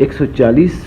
140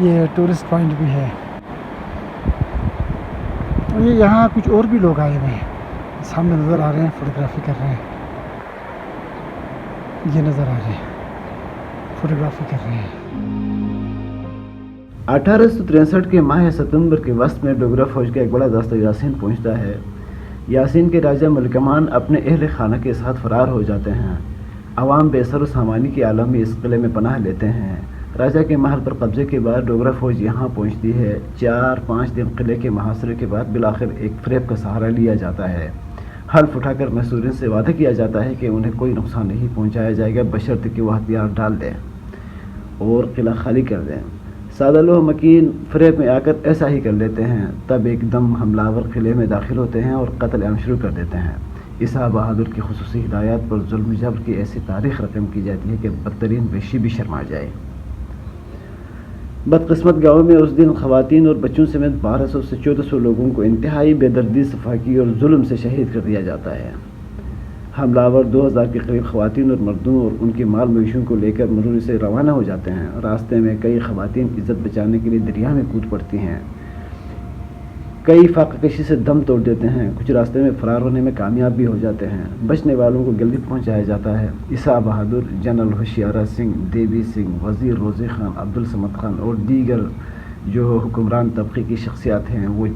یہ tourist point بھی ہے. اور یہ یہاں کچھ اور بھی لوگ آئے ہوئے ہیں، سامنے نظر آ رہے ہیں، فوٹوگرافی کر رہے ہیں. یہ نظر آ رہے ہیں، فوٹوگرافی کر رہے ہیں. 1863 کے ماہ ستمبر کے وسط میں ڈوگرہ فوج کا ایک بڑا دستہ یاسین پہنچتا ہے. یاسین کے راجہ ملک امان اپنے اہل خانہ کے ساتھ فرار ہو جاتے ہیں. عوام بے سر و سامانی کے عالم میں اس قلعے میں پناہ لیتے ہیں. راجہ کے محل پر قبضے کے بعد ڈوگرہ فوج یہاں پہنچتی ہے. 4-5 دن قلعے کے محاصرے کے بعد بالآخر ایک فریب کا سہارا لیا جاتا ہے. حلف اٹھا کر محصورین سے وعدہ کیا جاتا ہے کہ انہیں کوئی نقصان نہیں پہنچایا جائے گا بشرط کہ وہ ہتھیار ڈال دیں اور قلعہ خالی کر دیں. سادہ لوح مکین فریب میں آ کر ایسا ہی کر لیتے ہیں. تب ایک دم حملہ آور قلعے میں داخل ہوتے ہیں اور قتل عام شروع کر دیتے ہیں. عیسیٰ بہادر کی خصوصی ہدایات پر ظلم جبر کی ایسی تاریخ رقم کی جاتی ہے کہ بدترین وحشی بھی شرما جائے. بدقسمت گاؤں میں اس دن خواتین اور بچوں سمیت 1200 سے 1400 لوگوں کو انتہائی بے دردی، سفاکی اور ظلم سے شہید کر دیا جاتا ہے. حملہ آور 2000 کے قریب خواتین اور مردوں اور ان کے مال مویشیوں کو لے کر مروری سے روانہ ہو جاتے ہیں. راستے میں کئی خواتین عزت بچانے کے لیے دریا میں کود پڑتی ہیں. کئی فاقہ کشی سے دم توڑ دیتے ہیں. کچھ راستے میں فرار ہونے میں کامیاب بھی ہو جاتے ہیں. بچنے والوں کو گلگت پہنچایا جاتا ہے. عیسیٰ بہادر، جنرل ہوشیارہ سنگھ، دیوی سنگھ، وزیر روزی خان، عبدالصمد خان اور دیگر جو حکمران طبقے کی شخصیات ہیں وہ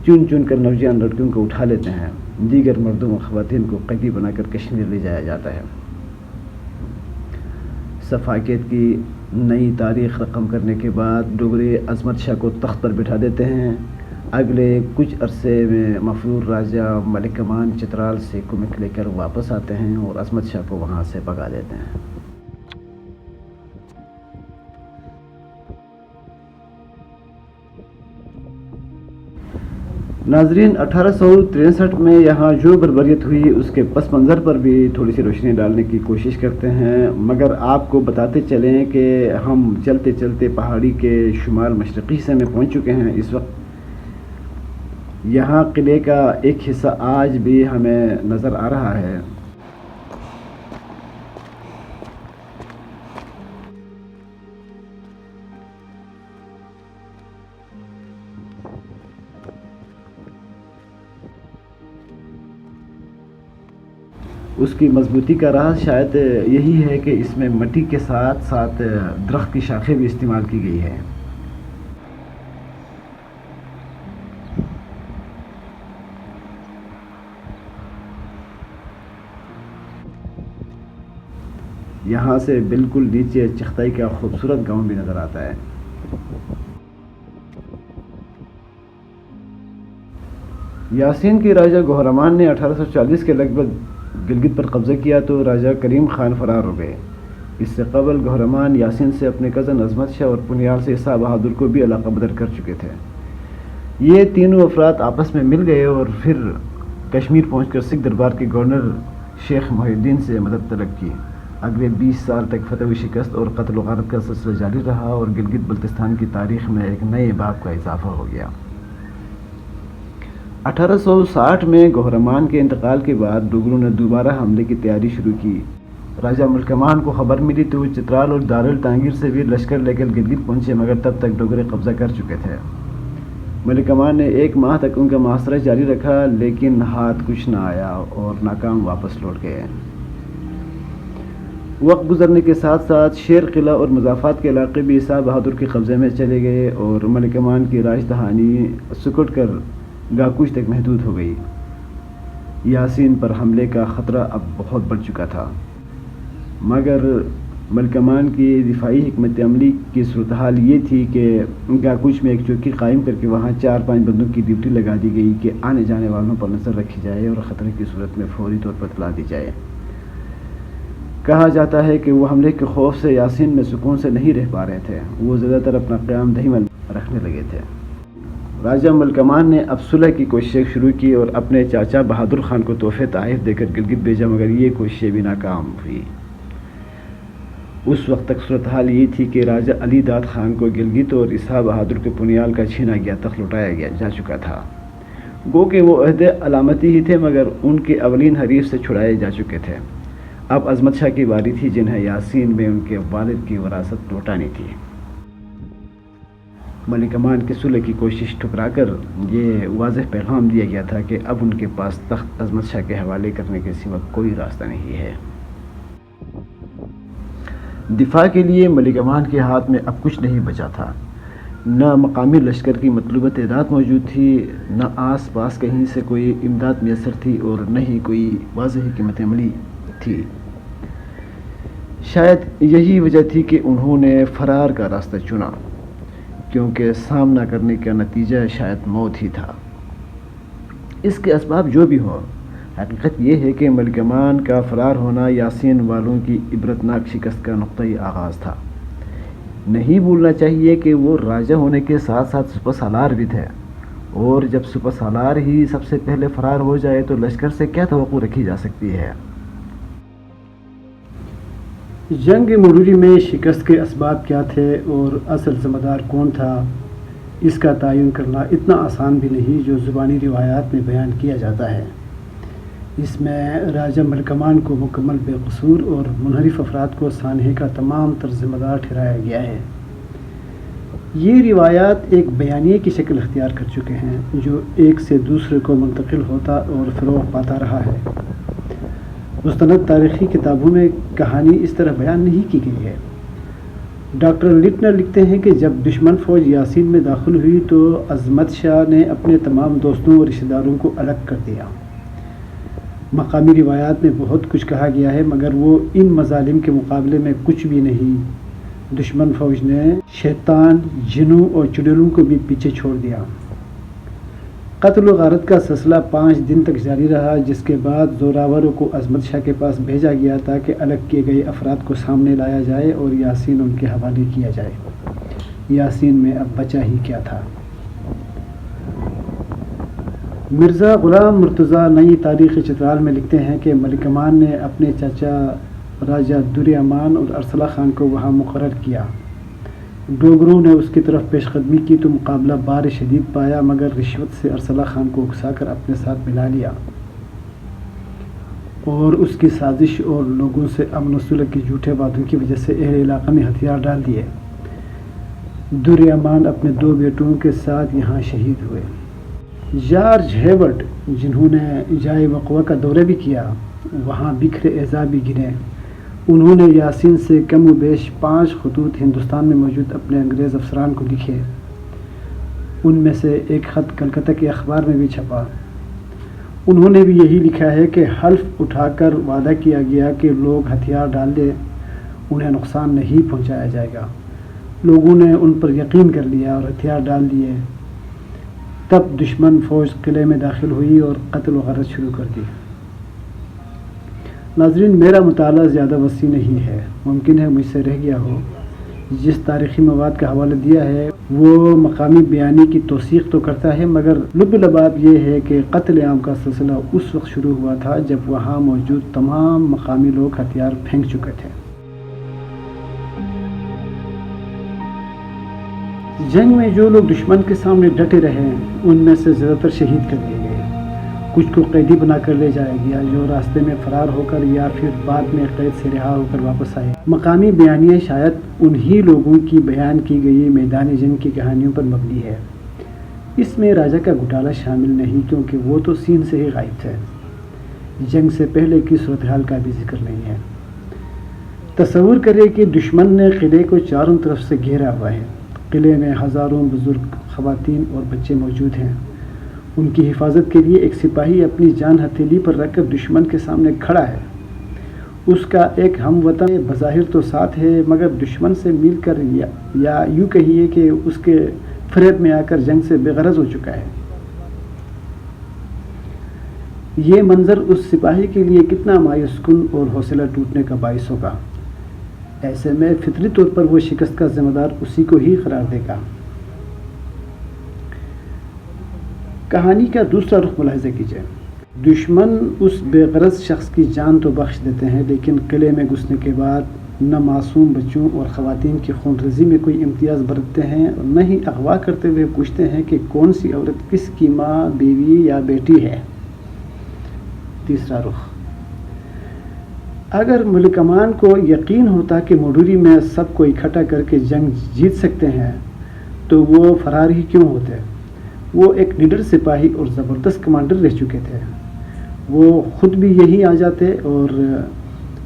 چن چن کر نوجوان لڑکیوں کو اٹھا لیتے ہیں. دیگر مردوں و خواتین کو قیدی بنا کر کشمیر لے جایا جاتا ہے. صفاقیت کی نئی تاریخ رقم کرنے کے بعد ڈوگرے عظمت شاہ کو تخت پر بٹھا دیتے ہیں. اگلے کچھ عرصے میں مفرور راجہ ملک امان چترال سے کمک لے کر واپس آتے ہیں اور عظمت شاہ کو وہاں سے بھگا دیتے ہیں. ناظرین، 1863 میں یہاں جو بربریت ہوئی اس کے پس منظر پر بھی تھوڑی سی روشنی ڈالنے کی کوشش کرتے ہیں، مگر آپ کو بتاتے چلیں کہ ہم چلتے چلتے پہاڑی کے شمال مشرقی حصے میں پہنچ چکے ہیں. اس وقت یہاں قلعے کا ایک حصہ آج بھی ہمیں نظر آ رہا ہے. اس کی مضبوطی کا راز شاید یہی ہے کہ اس میں مٹی کے ساتھ ساتھ درخت کی شاخیں بھی استعمال کی گئی ہے. یہاں سے بالکل نیچے چختائی کا خوبصورت گاؤں بھی نظر آتا ہے. یاسین کے راجہ گوہرمان نے 1840 کے لگ بھگ گلگت پر قبضہ کیا تو راجہ کریم خان فرار ہو گئے. اس سے قبل گوہرمان یاسین سے اپنے کزن عظمت شاہ اور پنیال سے عیسیٰ بہادر کو بھی علاقہ بدر کر چکے تھے. یہ تینوں افراد آپس میں مل گئے اور پھر کشمیر پہنچ کر سکھ دربار کے گورنر شیخ محی الدین سے مدد طلب کی. اگلے 20 سال تک فتح و شکست اور قتل و غارت کا سلسلہ جاری رہا اور گلگت بلتستان کی تاریخ میں ایک نئے باب کا اضافہ ہو گیا. 1860 میں گوہرمان کے انتقال کے بعد ڈوگروں نے دوبارہ حملے کی تیاری شروع کی. راجہ ملک امان کو خبر ملی تو وہ چترال اور دارالتانگیر سے بھی لشکر لے کر گلگت پہنچے، مگر تب تک ڈوگرے قبضہ کر چکے تھے. ملک امان نے 1 ماہ تک ان کا محاصرہ جاری رکھا لیکن ہاتھ کچھ نہ آیا اور ناکام واپس لوٹ گئے. وقت گزرنے کے ساتھ ساتھ شیر قلعہ اور مضافات کے علاقے بھی عیسیٰ بہادر کے قبضے میں چلے گئے اور ملک امان کی راج دہانی سکڑ کر گاکوش تک محدود ہو گئی. یاسین پر حملے کا خطرہ اب بہت بڑھ چکا تھا، مگر ملک امان کی دفاعی حکمت عملی کی صورتحال یہ تھی کہ گاکوش میں ایک چوکی قائم کر کے وہاں 4-5 بندوں کی ڈیوٹی لگا دی گئی کہ آنے جانے والوں پر نظر رکھی جائے اور خطرے کی صورت میں فوری طور پر اطلاع دی جائے. کہا جاتا ہے کہ وہ حملے کے خوف سے یاسین میں سکون سے نہیں رہ پا رہے تھے، وہ زیادہ تر اپنا قیام دہی میں رکھنے لگے تھے. راجہ ملک امان نے اب صلح کی کوششیں شروع کی اور اپنے چاچا بہادر خان کو تحفے تحائف دے کر گلگت بھیجا، مگر یہ کوششیں بھی ناکام ہوئی. اس وقت تک صورتحال یہ تھی کہ راجہ علی داد خان کو گلگت اور عیسیٰ بہادر کے پنیال کا چھینا گیا تخت لوٹایا جا چکا تھا. گو کہ وہ عہدے علامتی ہی تھے مگر ان کے اولین حریف سے چھڑائے جا چکے تھے. اب عظمت شاہ کی باری تھی جنہیں یاسین میں ان کے والد کی وراثت لوٹانی تھی. ملک امان کی صلح کی کوشش ٹھکرا کر یہ واضح پیغام دیا گیا تھا کہ اب ان کے پاس تخت عظمت شاہ کے حوالے کرنے کے سوا کوئی راستہ نہیں ہے۔ دفاع کے لیے ملک امان کے ہاتھ میں اب کچھ نہیں بچا تھا۔ نہ مقامی لشکر کی مطلوبہ تعداد موجود تھی، نہ آس پاس کہیں سے کوئی امداد میسر تھی، اور نہ ہی کوئی واضح حکمت عملی تھی۔ شاید یہی وجہ تھی کہ انہوں نے فرار کا راستہ چنا، کیونکہ سامنا کرنے کا نتیجہ شاید موت ہی تھا۔ اس کے اسباب جو بھی ہوں، حقیقت یہ ہے کہ ملک امان کا فرار ہونا یاسین والوں کی عبرتناک شکست کا نقطۂ آغاز تھا۔ نہیں بھولنا چاہیے کہ وہ راجہ ہونے کے ساتھ ساتھ سپہ سالار بھی تھے، اور جب سپہ سالار ہی سب سے پہلے فرار ہو جائے تو لشکر سے کیا توقع رکھی جا سکتی ہے؟ جنگ مروری میں شکست کے اسباب کیا تھے اور اصل ذمہ دار کون تھا، اس کا تعین کرنا اتنا آسان بھی نہیں جو زبانی روایات میں بیان کیا جاتا ہے۔ اس میں راجہ ملک امان کو مکمل بے قصور اور منحرف افراد کو سانحے کا تمام تر ذمہ دار ٹھہرایا گیا ہے۔ یہ روایات ایک بیانیے کی شکل اختیار کر چکے ہیں جو ایک سے دوسرے کو منتقل ہوتا اور فروغ پاتا رہا ہے۔ مستند تاریخی کتابوں میں کہانی اس طرح بیان نہیں کی گئی ہے۔ ڈاکٹر لٹنر لکھتے ہیں کہ جب دشمن فوج یاسین میں داخل ہوئی تو عظمت شاہ نے اپنے تمام دوستوں اور رشتہ داروں کو الگ کر دیا۔ مقامی روایات میں بہت کچھ کہا گیا ہے، مگر وہ ان مظالم کے مقابلے میں کچھ بھی نہیں۔ دشمن فوج نے شیطان، جنوں اور چڑیلوں کو بھی پیچھے چھوڑ دیا۔ قتل و غارت کا سلسلہ 5 دن تک جاری رہا، جس کے بعد زوراوروں کو عظمت شاہ کے پاس بھیجا گیا تاکہ الگ کیے گئے افراد کو سامنے لایا جائے اور یاسین ان کے حوالے کیا جائے۔ یاسین میں اب بچا ہی کیا تھا؟ مرزا غلام مرتضیٰ نئی تاریخ چترال میں لکھتے ہیں کہ ملک امان نے اپنے چاچا راجہ در امان اور ارسلہ خان کو وہاں مقرر کیا۔ ڈوگروں نے اس کی طرف پیش قدمی کی تو مقابلہ بار شدید پایا، مگر رشوت سے ارسلہ خان کو اکسا کر اپنے ساتھ ملا لیا اور اس کی سازش اور لوگوں سے امن و صلح کی جھوٹے وعدوں کی وجہ سے اہل علاقہ میں ہتھیار ڈال دیے۔ در امان اپنے 2 بیٹوں کے ساتھ یہاں شہید ہوئے۔ جارج ہیورڈ، جنہوں نے جائے وقوع کا دورہ بھی کیا، وہاں بکھرے اعضاء بھی گرے۔ انہوں نے یاسین سے کم و بیش 5 خطوط ہندوستان میں موجود اپنے انگریز افسران کو لکھے۔ ان میں سے ایک خط کلکتہ کے اخبار میں بھی چھپا۔ انہوں نے بھی یہی لکھا ہے کہ حلف اٹھا کر وعدہ کیا گیا کہ لوگ ہتھیار ڈال دیں، انہیں نقصان نہیں پہنچایا جائے گا۔ لوگوں نے ان پر یقین کر لیا اور ہتھیار ڈال دیے۔ تب دشمن فوج قلعے میں داخل ہوئی اور قتل و غارت شروع کر دی۔ ناظرین، میرا مطالعہ زیادہ وسیع نہیں ہے، ممکن ہے مجھ سے رہ گیا ہو۔ جس تاریخی مواد کا حوالہ دیا ہے وہ مقامی بیانی کی توثیق تو کرتا ہے، مگر لب لباب یہ ہے کہ قتل عام کا سلسلہ اس وقت شروع ہوا تھا جب وہاں موجود تمام مقامی لوگ ہتھیار پھینک چکے تھے۔ جنگ میں جو لوگ دشمن کے سامنے ڈٹے رہے ان میں سے زیادہ تر شہید کر دیے گئے، کچھ کو قیدی بنا کر لے جایا گیا جو راستے میں فرار ہو کر یا پھر بعد میں قید سے رہا ہو کر واپس آئے۔ مقامی بیانیہ شاید انہی لوگوں کی بیان کی گئی میدان جنگ کی کہانیوں پر مبنی ہے۔ اس میں راجہ کا گھوٹالہ شامل نہیں، کیونکہ وہ تو سین سے ہی غائب تھے۔ جنگ سے پہلے کی صورتحال کا بھی ذکر نہیں ہے۔ تصور کریں کہ دشمن نے قلعے کو چاروں طرف سے گھیرا ہوا ہے۔ قلعے میں ہزاروں بزرگ، خواتین اور بچے موجود ہیں۔ ان کی حفاظت کے لیے ایک سپاہی اپنی جان ہتھیلی پر رکھ کر دشمن کے سامنے کھڑا ہے۔ اس کا ایک ہم وطن بظاہر تو ساتھ ہے، مگر دشمن سے مل کر یا یوں کہیے کہ اس کے فریب میں آ کر جنگ سے بے غرض ہو چکا ہے۔ یہ منظر اس سپاہی کے لیے کتنا مایوس کن اور حوصلہ ٹوٹنے کا باعث ہوگا۔ ایسے میں فطری طور پر وہ شکست کا ذمہ دار اسی کو ہی قرار دے گا۔ کہانی کا دوسرا رخ ملاحظہ کیجیے۔ دشمن اس بے غرض شخص کی جان تو بخش دیتے ہیں، لیکن قلعے میں گھسنے کے بعد نہ معصوم بچوں اور خواتین کی خون ریزی میں کوئی امتیاز برتتے ہیں، اور نہ ہی اغوا کرتے ہوئے پوچھتے ہیں کہ کون سی عورت کس کی ماں، بیوی یا بیٹی ہے۔ تیسرا رخ، اگر ملک امان کو یقین ہوتا کہ مڈوری میں سب کو اکٹھا کر کے جنگ جیت سکتے ہیں تو وہ فرار ہی کیوں ہوتے؟ وہ ایک نڈر سپاہی اور زبردست کمانڈر رہ چکے تھے، وہ خود بھی یہی آ جاتے اور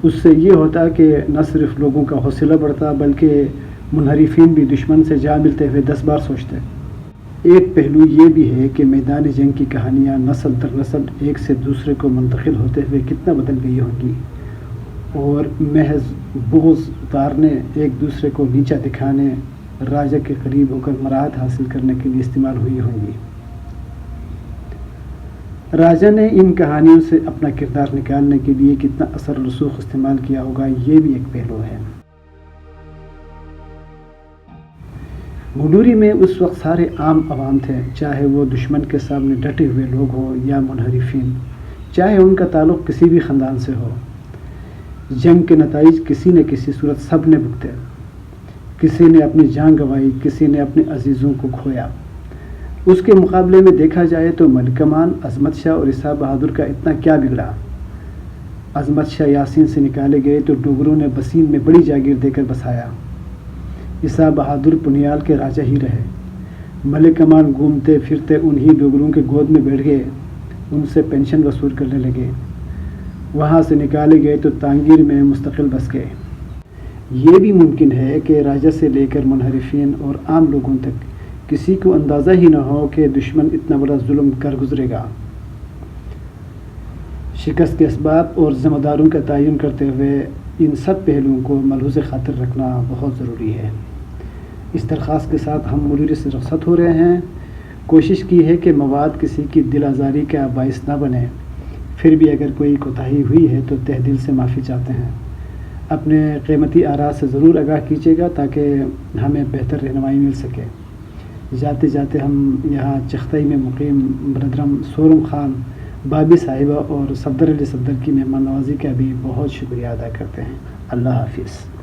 اس سے یہ ہوتا کہ نہ صرف لوگوں کا حوصلہ بڑھتا بلکہ منحرفین بھی دشمن سے جا ملتے ہوئے 10 بار سوچتے۔ ایک پہلو یہ بھی ہے کہ میدان جنگ کی کہانیاں نسل در نسل ایک سے دوسرے کو منتقل ہوتے ہوئے کتنا بدل گئی ہوں گی اور محض بغض اتارنے، ایک دوسرے کو نیچا دکھانے، راجا کے قریب ہو کر مراحت حاصل کرنے کے لیے استعمال ہوئی ہوں گی۔ راجا نے ان کہانیوں سے اپنا کردار نکالنے کے لیے کتنا اثر رسوخ استعمال کیا ہوگا، یہ بھی ایک پہلو ہے۔ گڈوری میں اس وقت سارے عام عوام تھے، چاہے وہ دشمن کے سامنے ڈٹے ہوئے لوگ ہوں یا منحرفین، چاہے ان کا تعلق کسی بھی خاندان سے ہو۔ جنگ کے نتائج کسی نہ کسی صورت سب نے بھگتے، کسی نے اپنی جان گنوائی، کسی نے اپنے عزیزوں کو کھویا۔ اس کے مقابلے میں دیکھا جائے تو ملک کمان، عظمت شاہ اور عیسیٰ بہادر کا اتنا کیا بگڑا۔ عظمت شاہ یاسین سے نکالے گئے تو ڈوگروں نے بسین میں بڑی جاگیر دے کر بسایا۔ عیسیٰ بہادر پنیال کے راجا ہی رہے۔ ملک کمان گھومتے پھرتے انہی ڈوگروں کے گود میں بیٹھ گئے، ان سے پینشن وصول کرنے لگے۔ وہاں سے نکالے گئے تو تانگیر میں مستقل بس گئے۔ یہ بھی ممکن ہے کہ راجا سے لے کر منحرفین اور عام لوگوں تک کسی کو اندازہ ہی نہ ہو کہ دشمن اتنا بڑا ظلم کر گزرے گا۔ شکست کے اسباب اور ذمہ داروں کا تعین کرتے ہوئے ان سب پہلوؤں کو ملحوظ خاطر رکھنا بہت ضروری ہے۔ اس درخواست کے ساتھ ہم مدیری سے رخصت ہو رہے ہیں۔ کوشش کی ہے کہ مواد کسی کی دل آزاری کا باعث نہ بنے، پھر بھی اگر کوئی کوتاہی ہوئی ہے تو تہ دل سے معافی چاہتے ہیں۔ اپنے قیمتی آراء سے ضرور آگاہ کیجیے گا تاکہ ہمیں بہتر رہنمائی مل سکے۔ جاتے جاتے ہم یہاں چختئی میں مقیم برادرم سورم خان، بابی صاحبہ اور صفدر علی صفدر کی مہمان نوازی کا بھی بہت شکریہ ادا کرتے ہیں۔ اللہ حافظ۔